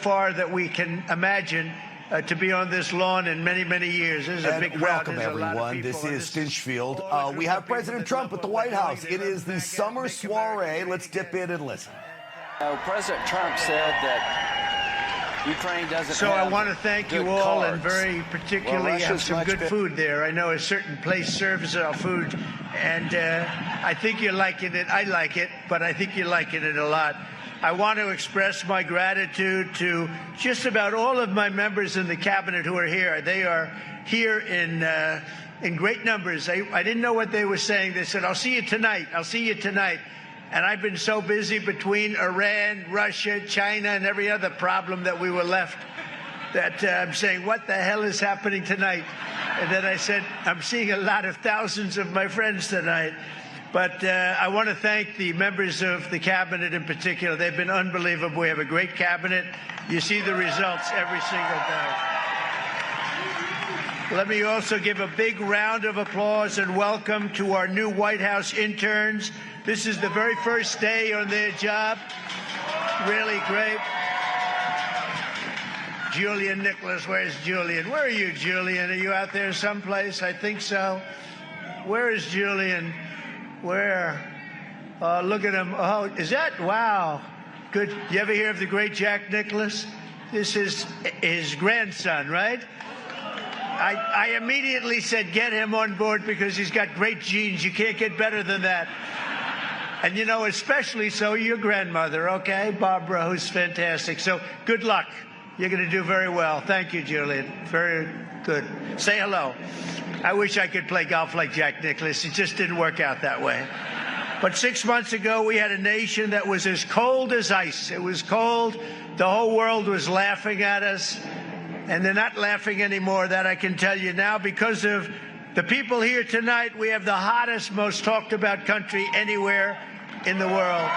far that we can imagine to be on this lawn in many, many years. This is a big crowd. Welcome, everyone. This is Stinchfield. We have President Trump at the White House. It is the summer soiree. Let's dip in and listen. President Trump said that Ukraine doesn't So I want to thank you all, and very particularly have some good food there. I know a certain place serves our food, and I think you're liking it. I like it, but I think you're liking it a lot. I want to express my gratitude to just about all of my members in the cabinet who are here. They are here in great numbers. I didn't know what they were saying. They said, "I'll see you tonight. I'll see you tonight." And I've been so busy between Iran, Russia, China, and every other problem that we were left that I'm saying, what the hell is happening tonight? And then I said, I'm seeing a lot of thousands of my friends tonight. But I want to thank the members of the cabinet in particular. They've been unbelievable. We have a great cabinet. You see the results every single day. Let me also give a big round of applause and welcome to our new White House interns. This is the very first day on their job. Really great. Julian Nicholas, where's Julian? Where are you, Julian? Are you out there someplace? I think so. Where is Julian? Where? Look at him. Oh, is that? Wow. Good. You ever hear of the great Jack Nicklaus? This is his grandson, right? I immediately said, get him on board because he's got great genes. You can't get better than that. And, you know, especially so your grandmother, okay? Barbara, who's fantastic. So good luck. You're going to do very well. Thank you, Julian. Very good. Say hello. I wish I could play golf like Jack Nicklaus. It just didn't work out that way. But 6 months ago, we had a nation that was as cold as ice. It was cold. The whole world was laughing at us. And they're not laughing anymore, that I can tell you now. Because of the people here tonight, we have the hottest, most talked about country anywhere in the world.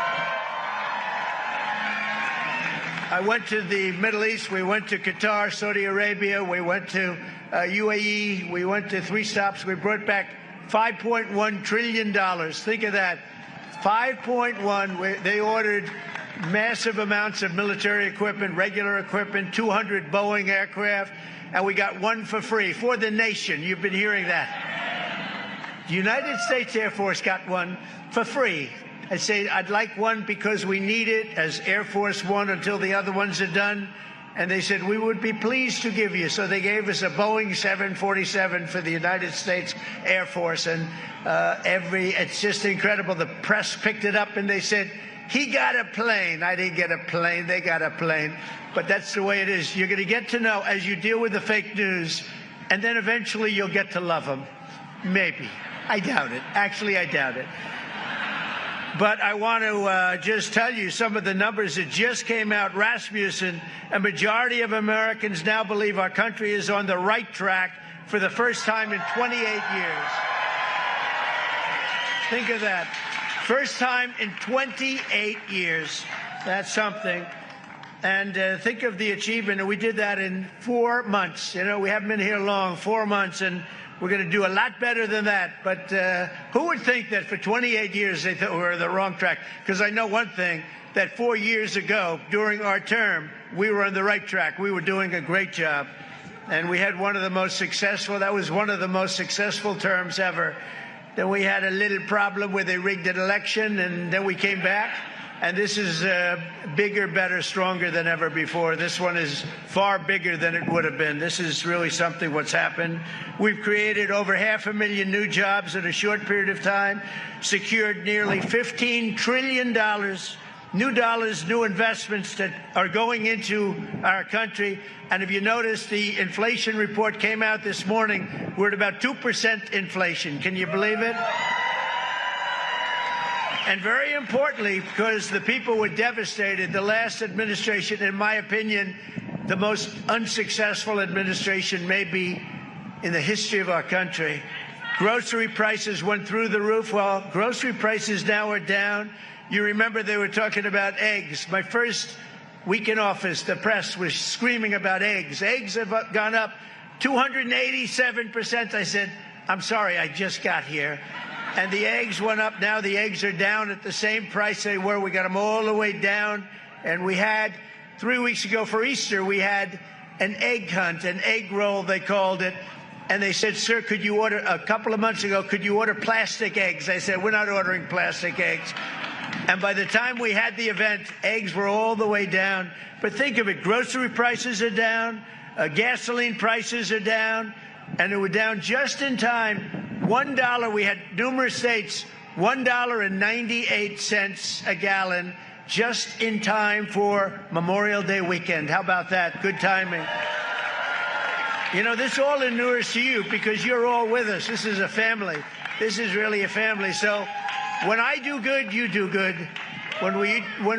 I went to the Middle East. We went to Qatar, Saudi Arabia. We went to UAE. We went to 3 stops. We brought back $5.1 trillion. Think of that. 5.1. They ordered massive amounts of military equipment, regular equipment, 200 Boeing aircraft, and we got one for free for the nation. You've been hearing that. The United States Air Force got one for free. I say I'd like one because we need it as Air Force One until the other ones are done. And they said, we would be pleased to give you. So they gave us a Boeing 747 for the United States Air Force. And it's just incredible. The press picked it up and they said, he got a plane. I didn't get a plane. They got a plane. But that's the way it is. You're going to get to know as you deal with the fake news. And then eventually you'll get to love them. Maybe. I doubt it. Actually, I doubt it. But I want to just tell you some of the numbers that just came out. Rasmussen, a majority of Americans now believe our country is on the right track for the first time in 28 years. Think of that. First time in 28 years. That's something. And think of the achievement. And we did that in 4 months. You know, we haven't been here long, 4 months. And we're going to do a lot better than that. But who would think that for 28 years they thought we were on the wrong track? Because I know one thing, that 4 years ago, during our term, we were on the right track. We were doing a great job. And we had one of the most successful, that was one of the most successful terms ever. Then we had a little problem where they rigged an election, and then we came back. And this is bigger, better, stronger than ever before. This one is far bigger than it would have been. This is really something what's happened. We've created over 500,000 new jobs in a short period of time, secured nearly $15 trillion, new investments that are going into our country. And if you notice, the inflation report came out this morning. We're at about 2% inflation. Can you believe it? And very importantly, because the people were devastated, the last administration, in my opinion, the most unsuccessful administration maybe in the history of our country. Grocery prices went through the roof. Well, grocery prices now are down. You remember they were talking about eggs. My first week in office, the press was screaming about eggs. Eggs have gone up 287%. I said, I'm sorry, I just got here. And the eggs went up. Now the eggs are down at the same price they were. We got them all the way down. And we had 3 weeks ago for Easter, we had an egg hunt, an egg roll, they called it. And they said, sir, could you order, a couple of months ago, could you order plastic eggs? I said, we're not ordering plastic eggs. And by the time we had the event, eggs were all the way down. But think of it, grocery prices are down, gasoline prices are down, and they were down just in time. $1, we had numerous states, $1.98 a gallon, just in time for Memorial Day weekend. How about that? Good timing. You know, this all inures to you because you're all with us. This is a family. This is really a family. So when I do good, you do good. When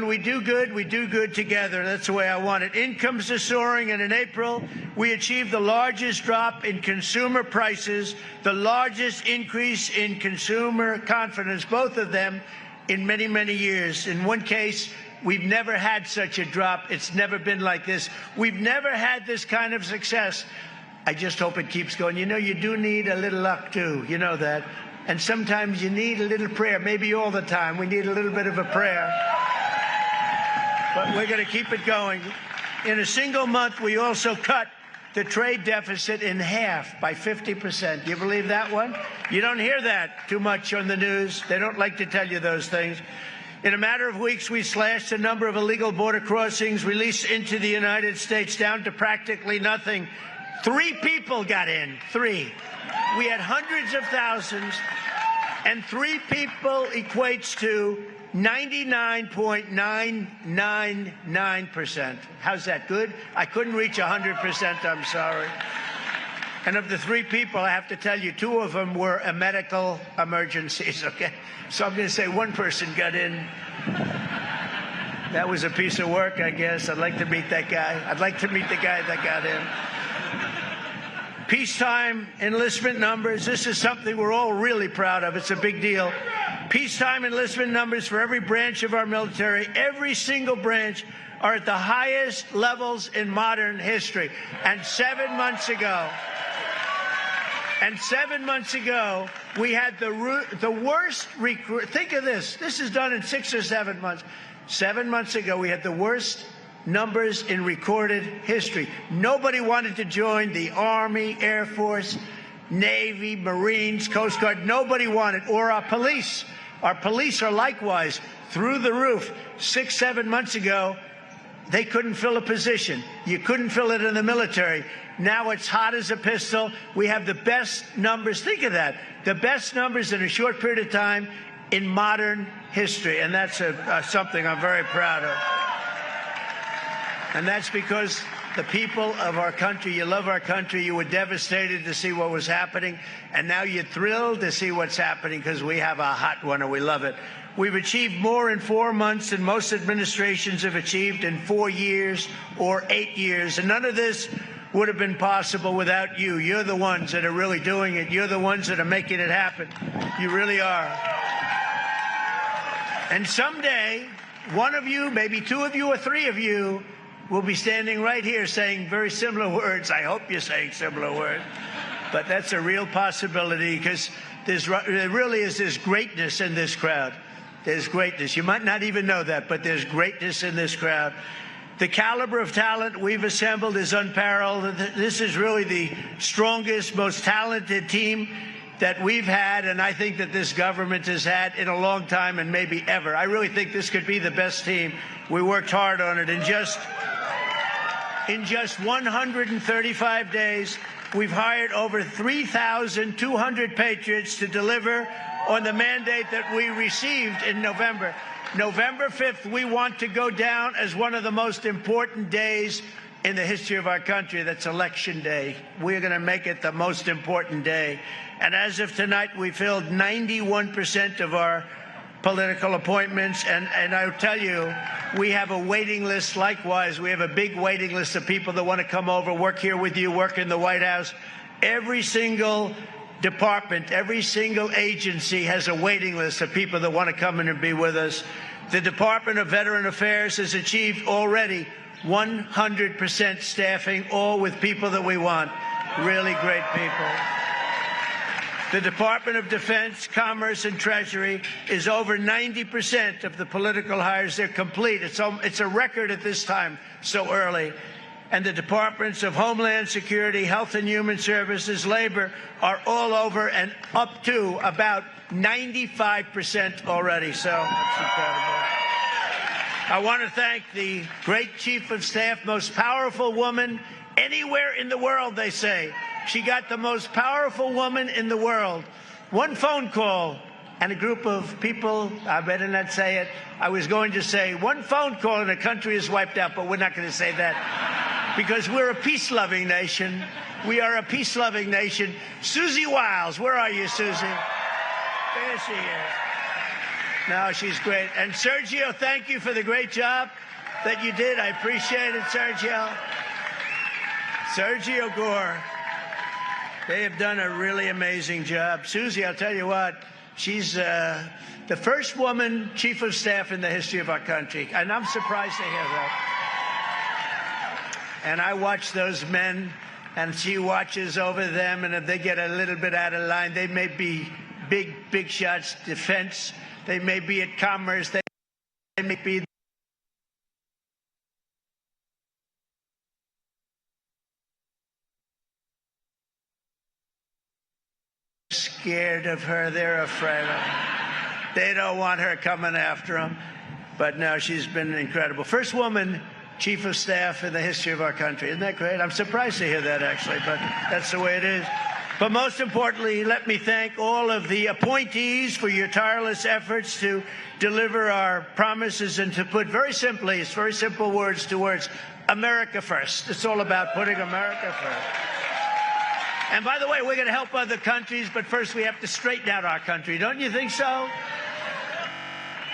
we do good, we do good together. That's the way I want it. Incomes are soaring, and in April, we achieved the largest drop in consumer prices, the largest increase in consumer confidence, both of them, in many, many years. In one case, we've never had such a drop. It's never been like this. We've never had this kind of success. I just hope it keeps going. You know, you do need a little luck, too. You know that. And sometimes you need a little prayer. Maybe all the time. We need a little bit of a prayer. But we're going to keep it going. In a single month, we also cut the trade deficit in half by 50%. You believe that one? You don't hear that too much on the news. They don't like to tell you those things. In a matter of weeks, we slashed the number of illegal border crossings released into the United States down to practically nothing. 3 people got in. 3. We had hundreds of thousands, and 3 people equates to 99.999%. How's that, good? I couldn't reach 100%, I'm sorry. And of the 3 people, I have to tell you, 2 of them were medical emergencies, okay? So I'm going to say 1 person got in. That was a piece of work, I guess. I'd like to meet that guy. I'd like to meet the guy that got in. Peacetime enlistment numbers. This is something we're all really proud of. It's a big deal. Peacetime enlistment numbers for every branch of our military, every single branch, are at the highest levels in modern history. And 7 months ago, we had the worst recruit. Think of this. This is done in 6 or 7 months. 7 months ago, we had the worst numbers in recorded history. Nobody wanted to join the Army, Air Force, Navy, Marines, Coast Guard. Nobody wanted. Or our police. Our police are likewise through the roof. 6, 7 months ago, they couldn't fill a position. You couldn't fill it in the military. Now it's hot as a pistol. We have the best numbers. Think of that. The best numbers in a short period of time in modern history. And that's something I'm very proud of. And that's because the people of our country, you love our country, you were devastated to see what was happening, and now you're thrilled to see what's happening because we have a hot one and we love it. We've achieved more in 4 months than most administrations have achieved in 4 years or 8 years, and none of this would have been possible without you. You're the ones that are really doing it. You're the ones that are making it happen. You really are. And someday, one of you, maybe 2 of you or 3 of you, will be standing right here saying very similar words. I hope you're saying similar words. But that's a real possibility because there really is this greatness in this crowd. There's greatness. You might not even know that, but there's greatness in this crowd. The caliber of talent we've assembled is unparalleled. This is really the strongest, most talented team that we've had, and I think that this government has had in a long time and maybe ever. I really think this could be the best team. We worked hard on it. In just 135 days, we've hired over 3,200 patriots to deliver on the mandate that we received in November. November 5th, we want to go down as one of the most important days in the history of our country. That's Election Day. We're going to make it the most important day. And as of tonight, we filled 91% of our political appointments. And I'll tell you, we have a waiting list. Likewise, we have a big waiting list of people that want to come over, work here with you, work in the White House. Every single department, every single agency has a waiting list of people that want to come in and be with us. The Department of Veteran Affairs has achieved already 100% staffing, all with people that we want. Really great people. The Department of Defense, Commerce, and Treasury is over 90% of the political hires. They're complete. It's a record at this time, so early. And the Departments of Homeland Security, Health and Human Services, Labor are all over and up to about 95% already. So that's incredible. I want to thank the great Chief of Staff, most powerful woman anywhere in the world, they say. She got the most powerful woman in the world. One phone call and a group of people, I better not say it. I was going to say one phone call and the country is wiped out, but we're not going to say that because we're a peace-loving nation. We are a peace-loving nation. Susie Wiles, where are you, Susie? There she is. No, she's great. And Sergio, thank you for the great job that you did. I appreciate it, Sergio. Sergio Gore. They have done a really amazing job. Susie, I'll tell you what, she's the first woman chief of staff in the history of our country. And I'm surprised to hear that. And I watch those men, and she watches over them, and if they get a little bit out of line, they may be big shots, defense. They may be at commerce. They may be scared of her. They're afraid of her. They don't want her coming after them. But no, she's been incredible. First woman chief of staff in the history of our country. Isn't that great? I'm surprised to hear that, actually, but that's the way it is. But most importantly, let me thank all of the appointees for your tireless efforts to deliver our promises and to put very simply, it's very simple words to words, America first. It's all about putting America first. And by the way, we're going to help other countries, but first we have to straighten out our country. Don't you think so?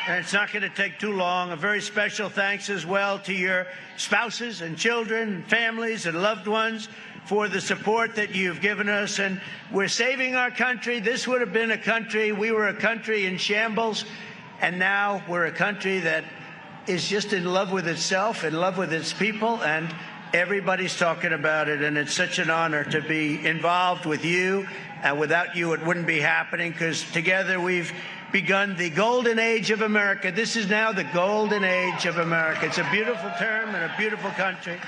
And it's not going to take too long. A very special thanks as well to your spouses and children, families and loved ones for the support that you've given us. And we're saving our country. This would have been a country, we were a country in shambles, and now we're a country that is just in love with itself, in love with its people, and everybody's talking about it, and it's such an honor to be involved with you. And without you, it wouldn't be happening, because together we've begun the golden age of America. This is now the golden age of America. It's a beautiful term and a beautiful country.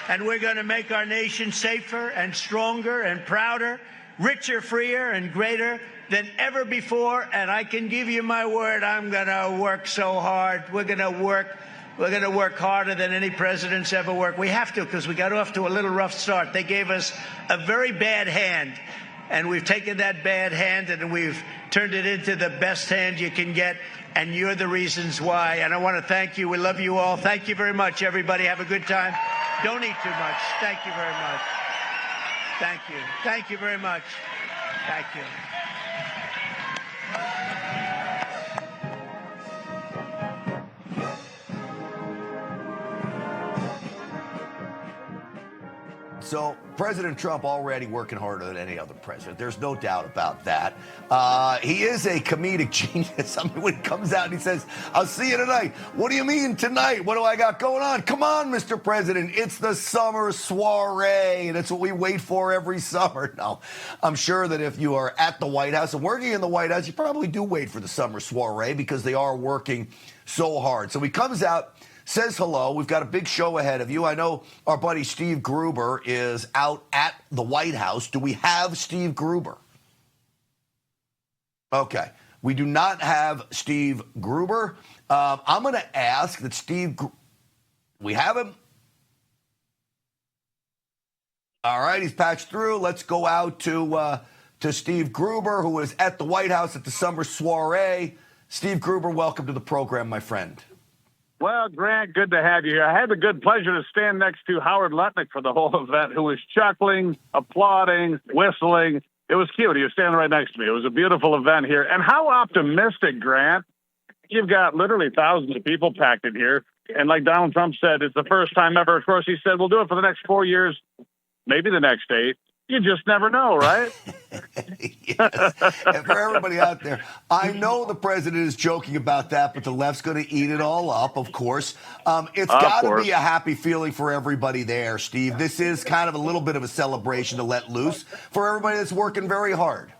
And we're going to make our nation safer and stronger and prouder, richer, freer, and greater than ever before. And I can give you my word, I'm going to work so hard. We're going to work harder than any president's ever worked. We have to, because we got off to a little rough start. They gave us a very bad hand, and we've taken that bad hand and we've turned it into the best hand you can get, and you're the reasons why. And I want to thank you. We love you all. Thank you very much, everybody. Have a good time. Don't eat too much. Thank you very much. Thank you. Thank you very much. Thank you. So President Trump already working harder than any other president. There's no doubt about that. He is a comedic genius. I mean, when he comes out and he says, I'll see you tonight. What do you mean tonight? What do I got going on? Come on, Mr. President. It's the summer soiree. That's what we wait for every summer. Now, I'm sure that if you are at the White House and working in the White House, you probably do wait for the summer soiree because they are working so hard. So he comes out, says hello. We've got a big show ahead of you. I know our buddy Steve Gruber is out at the White House. Do we have Steve Gruber? Okay. We do not have Steve Gruber. I'm going to ask that we have him. All right. He's patched through. Let's go out to Steve Gruber, who is at the White House at the summer soiree. Steve Gruber, welcome to the program, my friend. Well, Grant, good to have you here. I had the good pleasure to stand next to Howard Lutnick for the whole event, who was chuckling, applauding, whistling. It was cute. He was standing right next to me. It was a beautiful event here. And how optimistic, Grant. You've got literally thousands of people packed in here. And like Donald Trump said, it's the first time ever. Of course, he said, we'll do it for the next 4 years, maybe the next 8. You just never know, right? Yes. And for everybody out there, I know the president is joking about that, but the left's going to eat it all up, of course. It's got to be a happy feeling for everybody there, Steve. This is kind of a little bit of a celebration to let loose for everybody that's working very hard.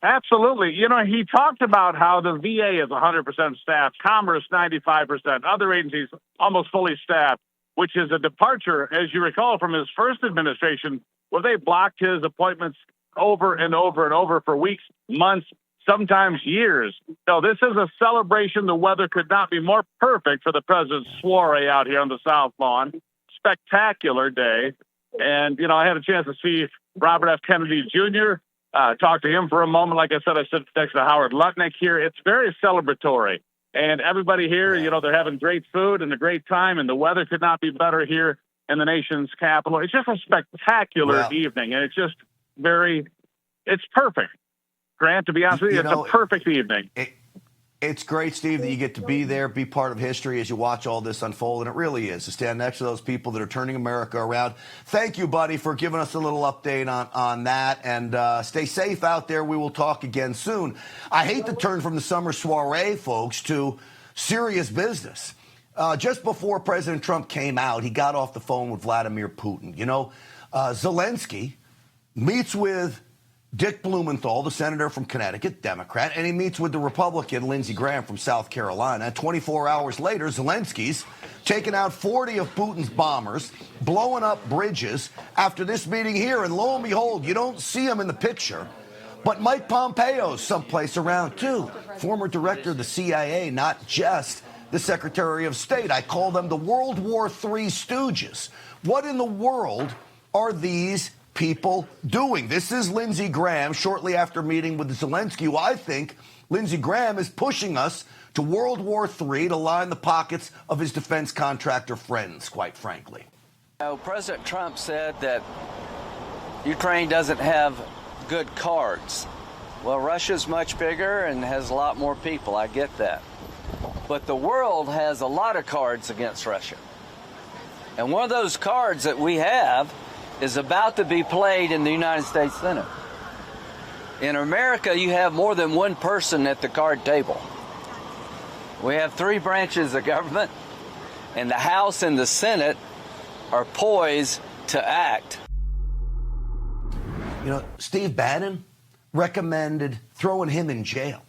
Absolutely. You know, he talked about how the VA is 100% staffed, Commerce 95%, other agencies almost fully staffed, which is a departure, as you recall, from his first administration, where they blocked his appointments over and over and over for weeks, months, sometimes years. So this is a celebration. The weather could not be more perfect for the president's soiree out here on the South Lawn. Spectacular day. And, you know, I had a chance to see Robert F. Kennedy Jr., talk to him for a moment. Like I said, I sit next to Howard Lutnick here. It's very celebratory. And everybody here, you know, they're having great food and a great time, and the weather could not be better here in the nation's capital. It's just a spectacular evening, and it's just it's perfect. Grant, to be honest with you, it's a perfect evening. It's great, Steve, that you get to be there, be part of history as you watch all this unfold, and it really is to stand next to those people that are turning America around. Thank you, buddy, for giving us a little update on that, and stay safe out there. We will talk again soon. I hate to turn from the summer soiree, folks, to serious business. Just before President Trump came out, he got off the phone with Vladimir Putin. You know, Zelensky meets with Dick Blumenthal, the senator from Connecticut, Democrat, and he meets with the Republican Lindsey Graham from South Carolina. 24 hours later, Zelensky's taken out 40 of Putin's bombers, blowing up bridges after this meeting here. And lo and behold, you don't see him in the picture, but Mike Pompeo's someplace around too. Former director of the CIA, not just the Secretary of State. I call them the World War III stooges. What in the world are these people doing? This is Lindsey Graham shortly after meeting with Zelensky, who I think Lindsey Graham is pushing us to World War III to line the pockets of his defense contractor friends, quite frankly. President Trump said that Ukraine doesn't have good cards. Well, Russia's much bigger and has a lot more people. I get that. But the world has a lot of cards against Russia. And one of those cards that we have is about to be played in the United States Senate. In America, you have more than one person at the card table. We have three branches of government, and the House and the Senate are poised to act. You know, Steve Bannon recommended throwing him in jail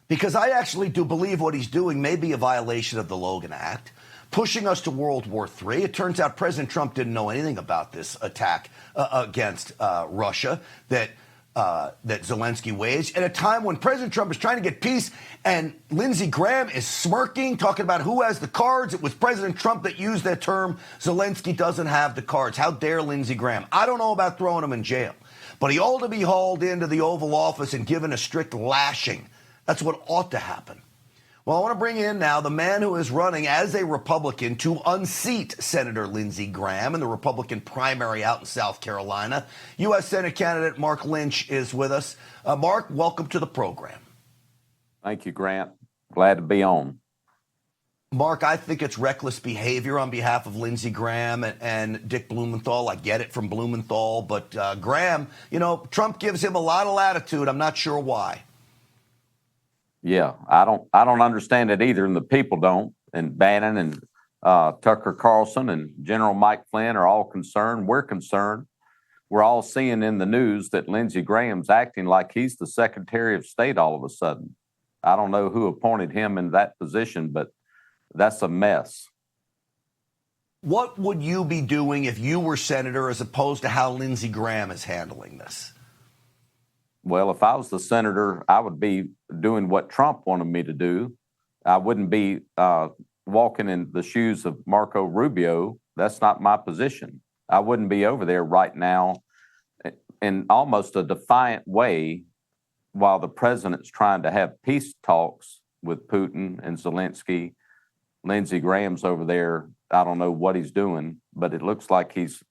because I actually do believe what he's doing may be a violation of the Logan Act, pushing us to World War III. It turns out President Trump didn't know anything about this attack against Russia that Zelensky waged at a time when President Trump is trying to get peace, and Lindsey Graham is smirking, talking about who has the cards. It was President Trump that used that term. Zelensky doesn't have the cards. How dare Lindsey Graham? I don't know about throwing him in jail, but he ought to be hauled into the Oval Office and given a strict lashing. That's what ought to happen. Well, I want to bring in now the man who is running as a Republican to unseat Senator Lindsey Graham in the Republican primary out in South Carolina. U.S. Senate candidate Mark Lynch is with us. Mark, welcome to the program. Thank you, Grant. Glad to be on. Mark, I think it's reckless behavior on behalf of Lindsey Graham and Dick Blumenthal. I get it from Blumenthal, but Graham, you know, Trump gives him a lot of latitude. I'm not sure why. Yeah, I don't understand it either, and the people don't. And Bannon and Tucker Carlson and General Mike Flynn are all concerned. We're concerned. We're all seeing in the news that Lindsey Graham's acting like he's the Secretary of State all of a sudden. I don't know who appointed him in that position, but that's a mess. What would you be doing if you were senator as opposed to how Lindsey Graham is handling this? Well, if I was the senator, I would be doing what Trump wanted me to do. I wouldn't be walking in the shoes of Marco Rubio. That's not my position. I wouldn't be over there right now in almost a defiant way while the president's trying to have peace talks with Putin and Zelensky. Lindsey Graham's over there. I don't know what he's doing, but it looks like he's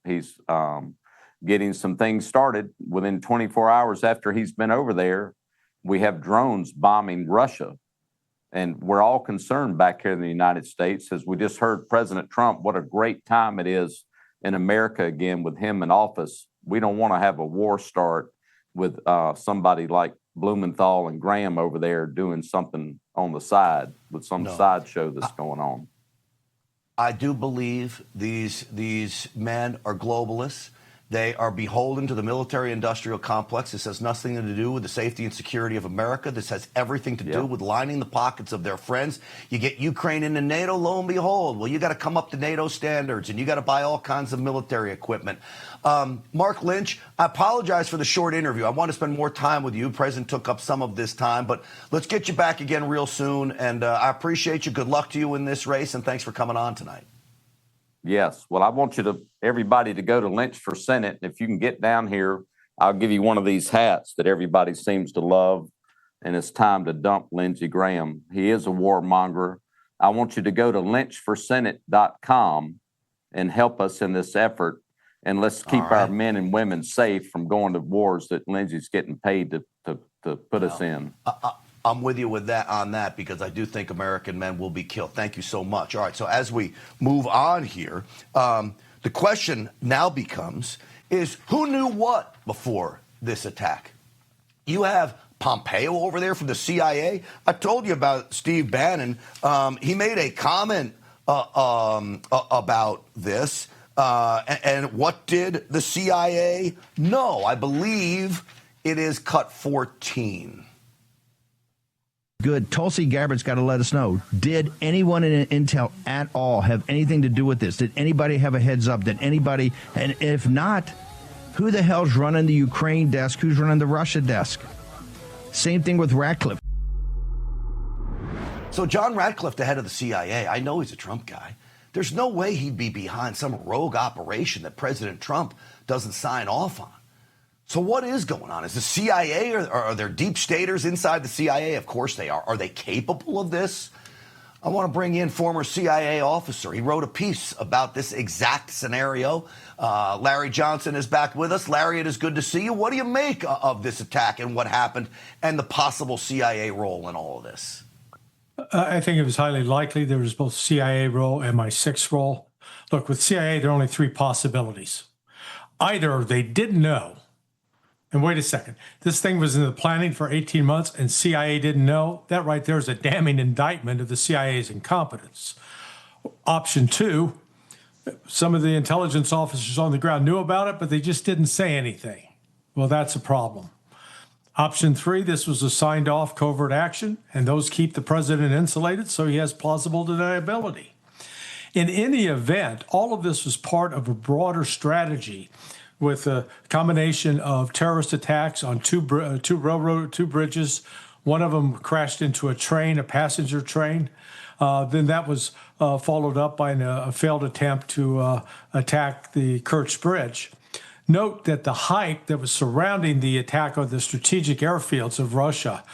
getting some things started. Within 24 hours after he's been over there, we have drones bombing Russia. And we're all concerned back here in the United States, as we just heard President Trump, what a great time it is in America again with him in office. We don't want to have a war start with somebody like Blumenthal and Graham over there doing something on the side with some sideshow that's going on. I do believe these men are globalists. They are beholden to the military-industrial complex. This has nothing to do with the safety and security of America. This has everything to do with lining the pockets of their friends. You get Ukraine into NATO, lo and behold, well, you got to come up to NATO standards, and you got to buy all kinds of military equipment. Mark Lynch, I apologize for the short interview. I want to spend more time with you. The president took up some of this time, but let's get you back again real soon, and I appreciate you. Good luck to you in this race, and thanks for coming on tonight. Yes. Well, I want everybody to go to Lynch for Senate. If you can get down here, I'll give you one of these hats that everybody seems to love. And it's time to dump Lindsey Graham. He is a warmonger. I want you to go to lynchforsenate.com and help us in this effort. And let's keep our men and women safe from going to wars that Lindsey's getting paid to put us in. I'm with you with that on that, because I do think American men will be killed. Thank you so much. All right, so as we move on here, the question now becomes is who knew what before this attack? You have Pompeo over there from the CIA. I told you about Steve Bannon. He made a comment about this. And what did the CIA know? I believe it is cut 14. Good. Tulsi Gabbard's got to let us know. Did anyone in Intel at all have anything to do with this? Did anybody have a heads up? Did anybody? And if not, who the hell's running the Ukraine desk? Who's running the Russia desk? Same thing with Ratcliffe. So John Ratcliffe, the head of the CIA, I know he's a Trump guy. There's no way he'd be behind some rogue operation that President Trump doesn't sign off on. So what is going on? Is the CIA, or are there deep staters inside the CIA? Of course they are. Are they capable of this? I want to bring in former CIA officer. He wrote a piece about this exact scenario. Larry Johnson is back with us. Larry, it is good to see you. What do you make of this attack and what happened and the possible CIA role in all of this? I think it was highly likely there was both CIA role and MI6 role. Look, with CIA, there are only three possibilities. Either they didn't know, and wait a second, this thing was in the planning for 18 months and CIA didn't know. That right there is a damning indictment of the CIA's incompetence. Option two, some of the intelligence officers on the ground knew about it, but they just didn't say anything. Well, that's a problem. Option three, this was a signed off covert action, and those keep the president insulated, so he has plausible deniability. In any event, all of this was part of a broader strategy with a combination of terrorist attacks on two bridges. One of them crashed into a train, a passenger train. Then that was followed up by a failed attempt to attack the Kerch Bridge. Note that the hype that was surrounding the attack on the strategic airfields of Russia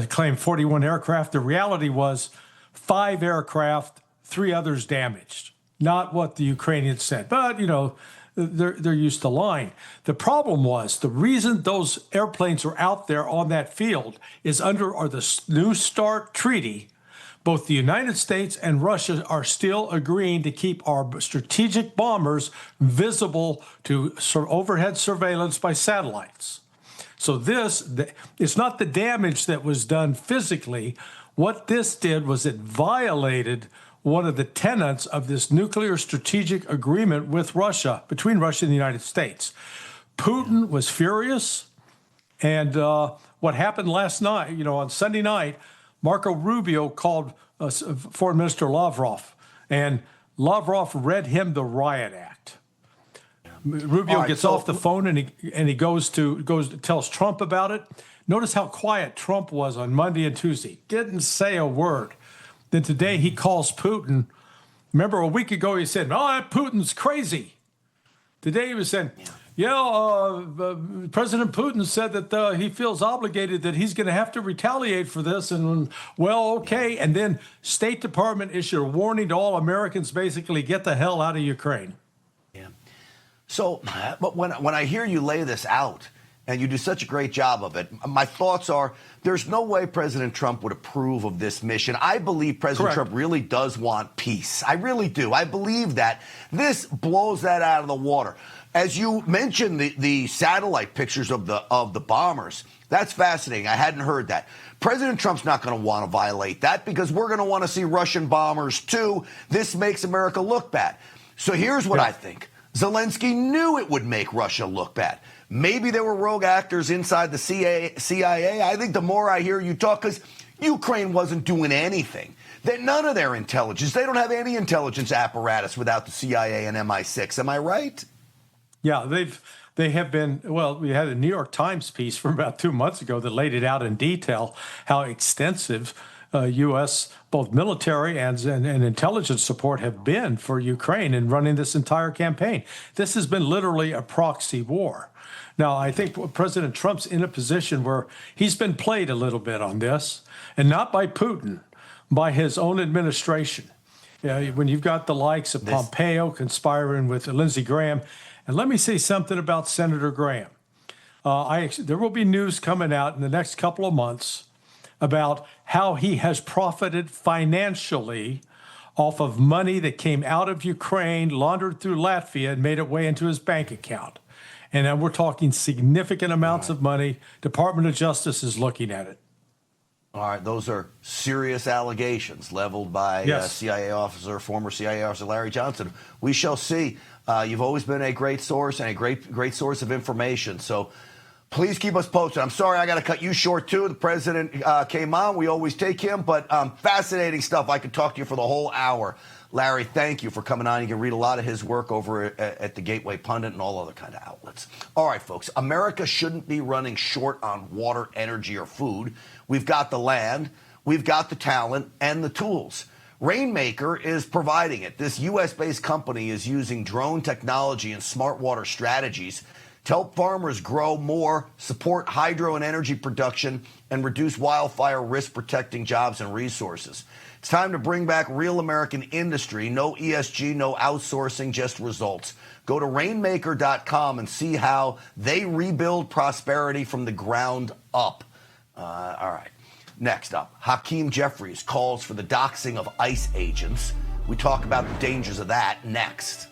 claimed 41 aircraft. The reality was 5 aircraft, 3 others damaged. Not what the Ukrainians said, but, you know, they're used to lying. The problem was the reason those airplanes are out there on that field is under the New START treaty. Both the United States and Russia are still agreeing to keep our strategic bombers visible to overhead surveillance by satellites. So it's not the damage that was done physically. What this did was it violated one of the tenets of this nuclear strategic agreement with Russia, between Russia and the United States. Putin was furious, and what happened last night, you know, on Sunday night, Marco Rubio called Foreign Minister Lavrov, and Lavrov read him the riot act. Rubio gets off the phone and he tells Trump about it. Notice how quiet Trump was on Monday and Tuesday. Didn't say a word. Then today he calls Putin. Remember a week ago he said, "Oh, Putin's crazy." Today he was saying, President Putin said that he feels obligated that he's going to have to retaliate for this. And, well, okay. And then State Department issued a warning to all Americans, basically, get the hell out of Ukraine. Yeah. So, but when I hear you lay this out, and you do such a great job of it, my thoughts are there's no way President Trump would approve of this mission. I believe President Trump really does want peace. I really do. I believe that. This blows that out of the water. As you mentioned, the satellite pictures of the bombers, that's fascinating. I hadn't heard that. President Trump's not going to want to violate that because we're going to want to see Russian bombers too. This makes America look bad. So here's what I think. Zelensky knew it would make Russia look bad. Maybe there were rogue actors inside the CIA. I think the more I hear you talk, because Ukraine wasn't doing anything. That none of their intelligence, they don't have any intelligence apparatus without the CIA and MI6. Am I right? Yeah, they have been, well, we had a New York Times piece from about 2 months ago that laid it out in detail how extensive U.S. both military and intelligence support have been for Ukraine in running this entire campaign. This has been literally a proxy war. Now, I think President Trump's in a position where he's been played a little bit on this, and not by Putin, by his own administration. When you've got the likes of Pompeo conspiring with Lindsey Graham. And let me say something about Senator Graham. There will be news coming out in the next couple of months about how he has profited financially off of money that came out of Ukraine, laundered through Latvia, and made its way into his bank account. And then we're talking significant amounts of money. Department of Justice is looking at it. All right, those are serious allegations leveled by CIA officer, former CIA officer Larry Johnson. We shall see. You've always been a great source and a great source of information. So please keep us posted. I'm sorry I got to cut you short, too. The president came on. We always take him. But fascinating stuff. I could talk to you for the whole hour. Larry, thank you for coming on. You can read a lot of his work over at the Gateway Pundit and all other kind of outlets. All right, folks, America shouldn't be running short on water, energy, or food. We've got the land, we've got the talent, and the tools. Rainmaker is providing it. This U.S.-based company is using drone technology and smart water strategies to help farmers grow more, support hydro and energy production, and reduce wildfire risk, protecting jobs and resources. It's time to bring back real American industry. No ESG, no outsourcing, just results. Go to rainmaker.com and see how they rebuild prosperity from the ground up. All right. Next up, Hakeem Jeffries calls for the doxing of ICE agents. We talk about the dangers of that next.